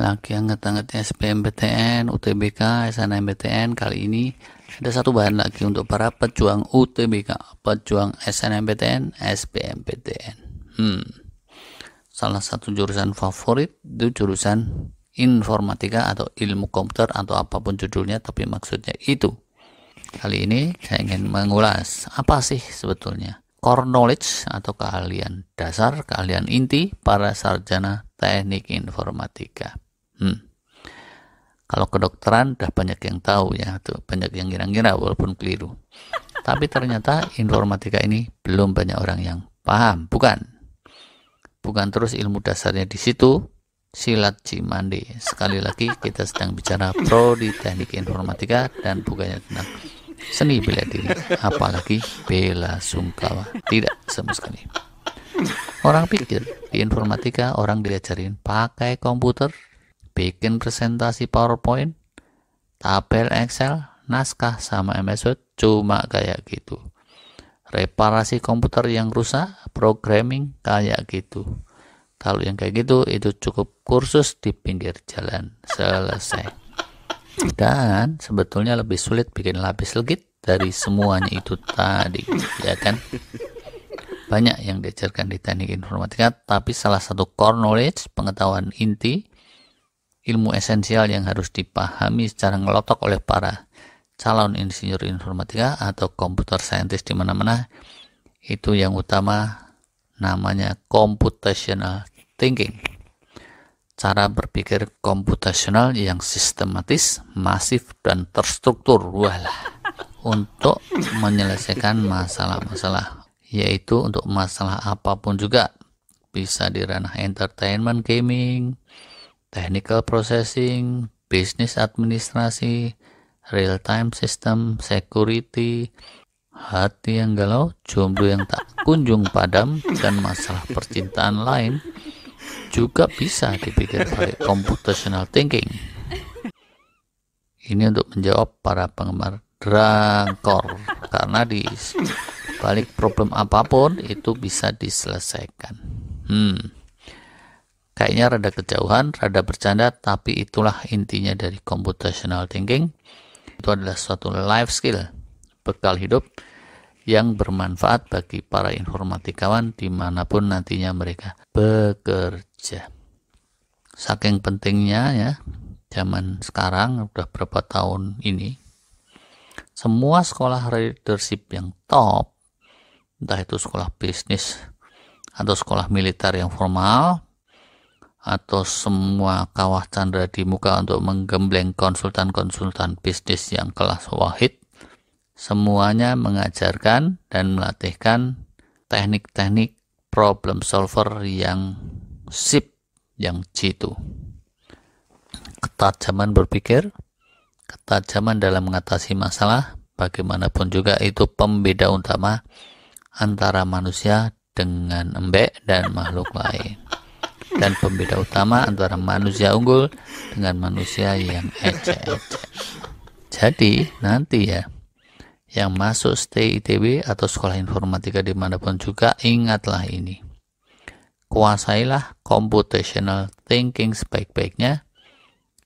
Lagi anget-angetnya SBMPTN, UTBK, SNMPTN. Kali ini ada satu bahan lagi untuk para pejuang UTBK, pejuang SNMPTN, SBMPTN. Salah satu jurusan favorit itu jurusan informatika atau ilmu komputer atau apapun judulnya, tapi maksudnya itu. Kali ini saya ingin mengulas apa sih sebetulnya core knowledge atau keahlian dasar, keahlian inti para sarjana teknik informatika. Kalau kedokteran udah banyak yang tahu ya, tuh banyak yang ngira-ngira walaupun keliru. Tapi ternyata informatika ini belum banyak orang yang paham. Bukan terus ilmu dasarnya di situ, silat Cimande. Sekali lagi kita sedang bicara pro di teknik informatika dan bukannya tentang seni bela diri, apalagi bela sungkawa. Tidak sama sekali. Orang pikir di informatika orang diajarin pakai komputer, bikin presentasi PowerPoint, tabel Excel, naskah sama MS Word, cuma kayak gitu. Reparasi komputer yang rusak, programming kayak gitu. Kalau yang kayak gitu itu cukup kursus di pinggir jalan, selesai. Dan sebetulnya lebih sulit bikin lapis legit dari semuanya itu tadi, ya kan? Banyak yang diajarkan di teknik informatika, tapi salah satu core knowledge, pengetahuan inti, ilmu esensial yang harus dipahami secara ngelotok oleh para calon insinyur informatika atau computer scientist di mana-mana, itu yang utama namanya computational thinking. Cara berpikir komputasional yang sistematis, masif, dan terstruktur untuk menyelesaikan masalah-masalah, yaitu untuk masalah apapun juga, bisa di ranah entertainment, gaming, technical processing, bisnis administrasi, real time system, security, hati yang galau, jomblo yang tak kunjung padam, dan masalah percintaan lain juga bisa dipikir pakai computational thinking. Ini untuk menjawab para penggemar drakor, karena di balik problem apapun itu bisa diselesaikan. Kayaknya rada kejauhan, rada bercanda, tapi itulah intinya dari computational thinking. Itu adalah suatu life skill, bekal hidup yang bermanfaat bagi para informatikawan dimanapun nantinya mereka bekerja. Saking pentingnya ya, zaman sekarang udah berapa tahun ini, semua sekolah leadership yang top, entah itu sekolah bisnis atau sekolah militer yang formal, atau semua kawah candra di muka untuk menggembleng konsultan-konsultan bisnis yang kelas wahid, semuanya mengajarkan dan melatihkan teknik-teknik problem solver yang sip, yang jitu. Ketajaman berpikir, ketajaman dalam mengatasi masalah, bagaimanapun juga itu pembeda utama antara manusia dengan embek dan makhluk lain. Dan pembeda utama antara manusia unggul dengan manusia yang ecek-ecek. Jadi nanti ya, yang masuk stay ITB atau sekolah informatika dimanapun juga, ingatlah ini. Kuasailah computational thinking sebaik-baiknya.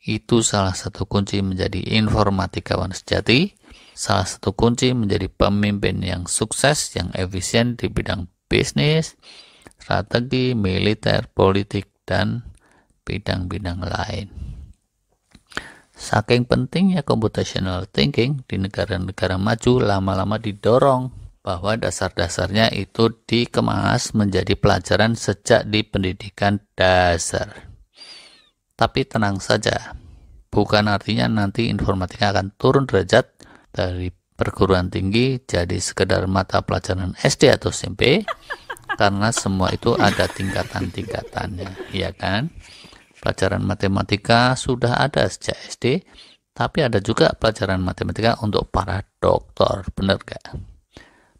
Itu salah satu kunci menjadi informatikawan sejati. Salah satu kunci menjadi pemimpin yang sukses, yang efisien di bidang bisnis, strategi, militer, politik, dan bidang-bidang lain. Saking pentingnya computational thinking di negara-negara maju, lama-lama didorong bahwa dasar-dasarnya itu dikemas menjadi pelajaran sejak di pendidikan dasar. Tapi tenang saja, bukan artinya nanti informatika akan turun derajat dari perguruan tinggi jadi sekedar mata pelajaran SD atau SMP, karena semua itu ada tingkatan-tingkatannya, ya kan? Pelajaran matematika sudah ada sejak SD, tapi ada juga pelajaran matematika untuk para doktor, benar gak?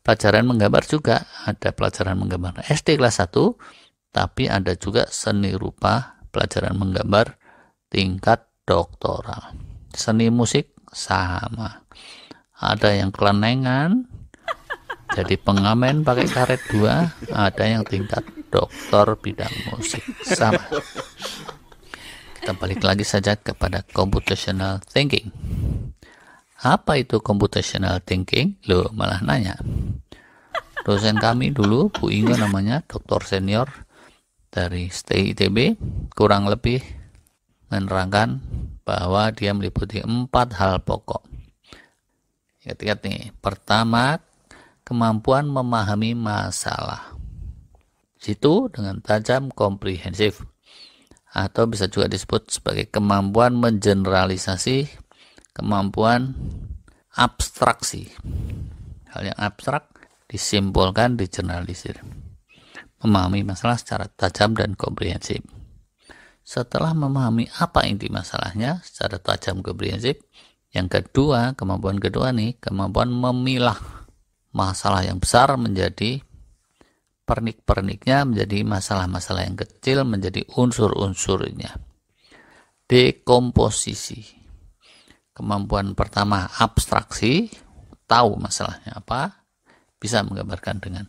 Pelajaran menggambar juga, ada pelajaran menggambar SD kelas 1, tapi ada juga seni rupa, pelajaran menggambar tingkat doktoral. Seni musik sama. Ada yang kelenengan, jadi pengamen pakai karet 2, ada yang tingkat doktor bidang musik, sama. Kita balik lagi saja kepada computational thinking. Apa itu computational thinking? Loh, malah nanya. Dosen kami dulu, Bu Ingo namanya, doktor senior dari STI ITB, kurang lebih menerangkan bahwa dia meliputi 4 hal pokok. Ingat-ingat nih, pertama, kemampuan memahami masalah. Situ dengan tajam, komprehensif, atau bisa juga disebut sebagai kemampuan mengeneralisasi, kemampuan abstraksi. Hal yang abstrak disimpulkan, digeneralisir. Memahami masalah secara tajam dan komprehensif. Setelah memahami apa inti masalahnya secara tajam komprehensif, yang kedua, kemampuan kedua nih, kemampuan memilah masalah yang besar menjadi pernik-perniknya, menjadi masalah-masalah yang kecil, menjadi unsur-unsurnya. Dekomposisi. Kemampuan pertama, abstraksi, tahu masalahnya apa, bisa menggambarkan dengan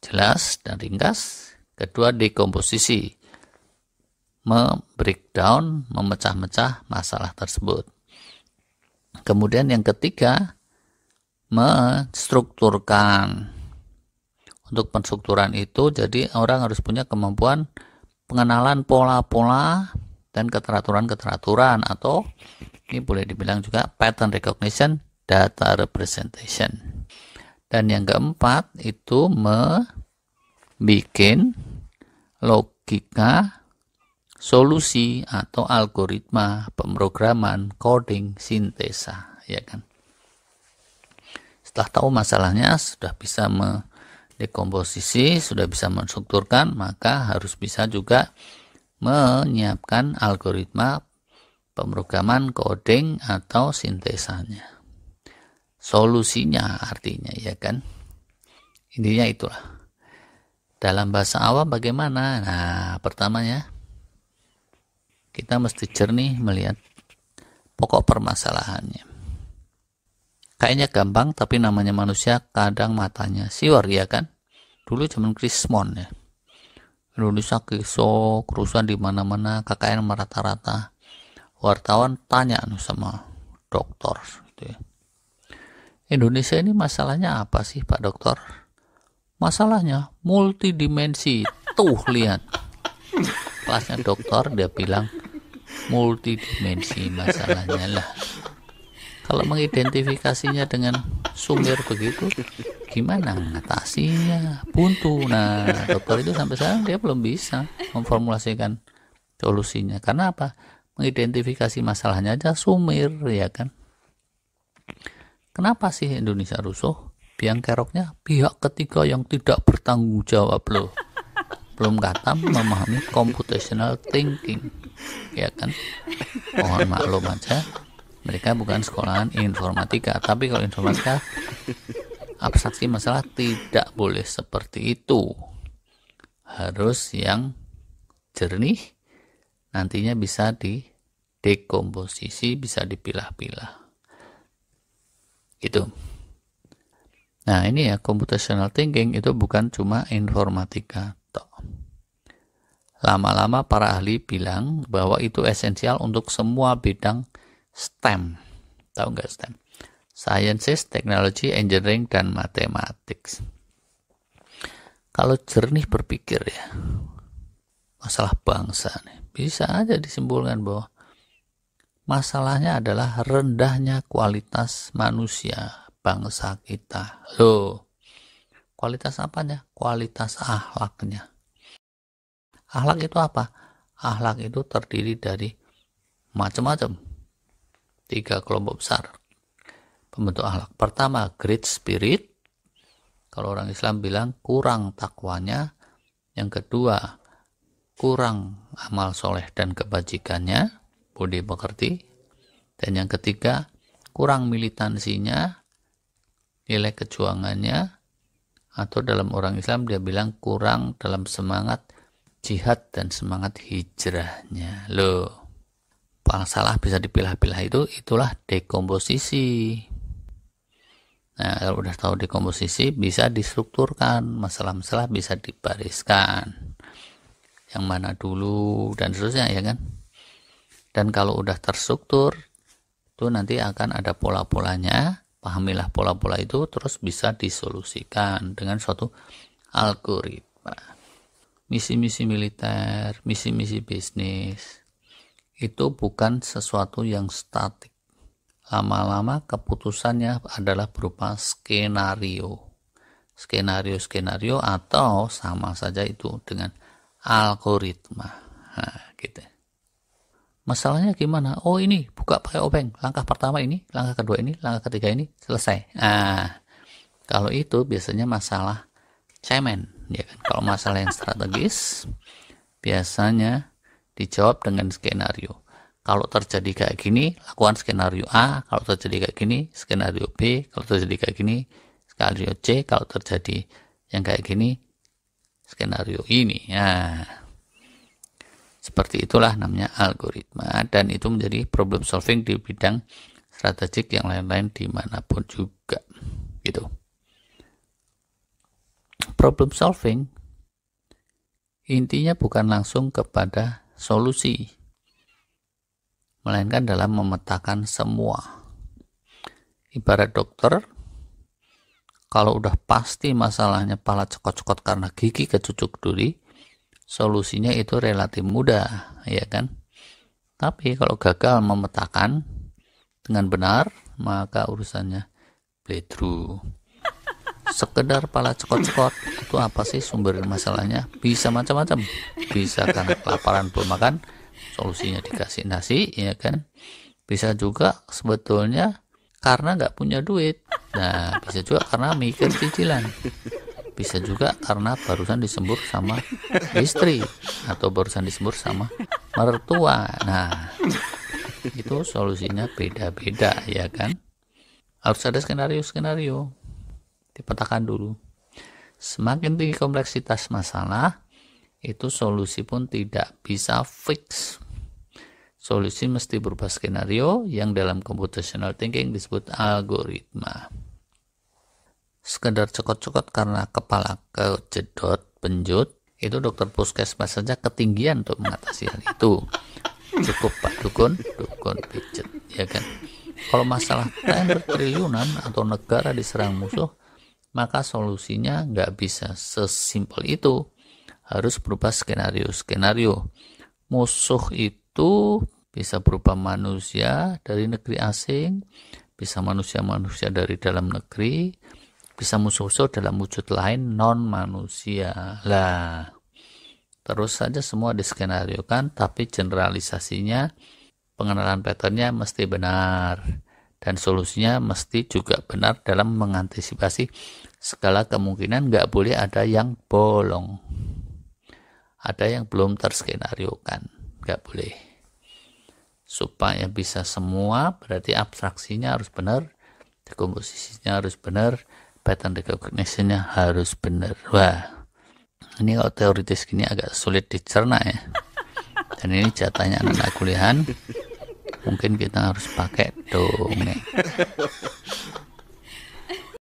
jelas dan ringkas. Kedua, dekomposisi, membreakdown, memecah-mecah masalah tersebut. Kemudian yang ketiga, menstrukturkan. Untuk penstrukturan itu, jadi orang harus punya kemampuan pengenalan pola-pola dan keteraturan-keteraturan, atau ini boleh dibilang juga pattern recognition, data representation. Dan yang keempat itu membuat logika, solusi atau algoritma, pemrograman, coding, sintesa, ya kan. Setelah tahu masalahnya, sudah bisa dekomposisi, sudah bisa menstrukturkan, maka harus bisa juga menyiapkan algoritma, pemrograman, coding, atau sintesanya. Solusinya artinya, ya kan. Intinya itulah. Dalam bahasa awam bagaimana? Nah, pertamanya kita mesti jernih melihat pokok permasalahannya. Kayaknya gampang, tapi namanya manusia kadang matanya siwar, ya kan? Dulu zaman Krismon ya. Indonesia kisah, kerusuhan di mana-mana, KKN merata-rata. Wartawan tanya sama dokter. Gitu ya. Indonesia ini masalahnya apa sih Pak Dokter? Masalahnya multidimensi. Tuh lihat. Kelasnya dokter, dia bilang multidimensi masalahnya lah. Kalau mengidentifikasinya dengan sumir begitu, gimana mengatasinya? Buntu. Nah, dokter itu sampai sekarang dia belum bisa memformulasikan solusinya. Karena apa? Mengidentifikasi masalahnya aja sumir, ya kan? Kenapa sih Indonesia rusuh? Biang keroknya pihak ketiga yang tidak bertanggung jawab loh. Belum kata memahami computational thinking, ya kan? Mohon maklum aja. Mereka bukan sekolahan informatika, tapi kalau informatika abstraksi masalah tidak boleh seperti itu. Harus yang jernih, nantinya bisa didekomposisi, bisa dipilah-pilah. Gitu. Nah, ini ya, computational thinking itu bukan cuma informatika. Lama-lama para ahli bilang bahwa itu esensial untuk semua bidang STEM. Tahu nggak STEM? Sciences, Technology, Engineering, dan Mathematics. Kalau jernih berpikir ya, masalah bangsa nih, bisa aja disimpulkan bahwa masalahnya adalah rendahnya kualitas manusia bangsa kita. Loh, kualitas apanya? Kualitas akhlaknya. Akhlak itu apa? Akhlak itu terdiri dari macam-macam. 3 kelompok besar pembentuk akhlak. Pertama, great spirit. Kalau orang Islam bilang kurang takwanya. Yang kedua, kurang amal soleh dan kebajikannya, budi pekerti. Dan yang ketiga, kurang militansinya, nilai kejuangannya, atau dalam orang Islam dia bilang kurang dalam semangat jihad dan semangat hijrahnya. Loh, masalah bisa dipilah-pilah itulah dekomposisi. Nah, kalau udah tahu dekomposisi, bisa distrukturkan, masalah-masalah bisa dibariskan. yang mana dulu, dan seterusnya ya kan. Dan kalau udah terstruktur, itu nanti akan ada pola-polanya, pahamilah pola-pola itu, terus bisa disolusikan dengan suatu algoritma. Misi-misi militer, misi-misi bisnis, itu bukan sesuatu yang statik. Lama-lama keputusannya adalah berupa skenario atau sama saja itu dengan algoritma. Nah, gitu. Masalahnya gimana? Oh, ini buka pakai obeng. Langkah pertama ini, langkah kedua ini, langkah ketiga ini, selesai. Nah, kalau itu biasanya masalah cemen, ya kan? Kalau masalah yang strategis biasanya dijawab dengan skenario. Kalau terjadi kayak gini, lakukan skenario A. Kalau terjadi kayak gini, skenario B. Kalau terjadi kayak gini, skenario C. Kalau terjadi yang kayak gini, skenario ini. Nah, seperti itulah namanya algoritma, dan itu menjadi problem solving di bidang strategik yang lain-lain dimanapun juga gitu. Problem solving intinya bukan langsung kepada solusi, melainkan dalam memetakan semua. Ibarat dokter, kalau udah pasti masalahnya pala cekot-cekot karena gigi kecucuk duri, solusinya itu relatif mudah, ya kan? Tapi kalau gagal memetakan dengan benar, maka urusannya bleedru. Sekedar pala cekot-cekot, itu apa sih sumber masalahnya? Bisa macam-macam. Bisa karena kelaparan belum makan, solusinya dikasih nasi, ya kan? Bisa juga sebetulnya karena nggak punya duit. Nah, bisa juga karena mikir cicilan. Bisa juga karena barusan disembur sama istri atau barusan disembur sama mertua. Nah, itu solusinya beda-beda, ya kan? Harus ada skenario-skenario, dipetakan dulu. Semakin tinggi kompleksitas masalah, itu solusi pun tidak bisa fix. Solusi mesti berupa skenario yang dalam computational thinking disebut algoritma. Sekedar cekot-cekot karena kepala kejedot penjut, itu dokter puskesmas saja ketinggian untuk mengatasi hal itu. Cukup Pak Dukun pijet, ya kan? Kalau masalah tender triliunan atau negara diserang musuh, maka solusinya nggak bisa sesimpel itu. Harus berupa skenario-skenario. Musuh itu bisa berupa manusia dari negeri asing, bisa manusia-manusia dari dalam negeri, bisa musuh-musuh dalam wujud lain non manusia lah. Terus saja semua diskenariokan, tapi generalisasinya, pengenalan patternnya mesti benar, dan solusinya mesti juga benar dalam mengantisipasi segala kemungkinan. Nggak boleh ada yang bolong, ada yang belum terskenariokan, nggak boleh. Supaya bisa semua, berarti abstraksinya harus benar, dekomposisinya harus benar, pattern recognition-nya harus benar. Wah, ini kalau teoritis gini agak sulit dicerna ya. Dan ini jatahnya anak-anak kuliahan, mungkin kita harus pakai dongeng.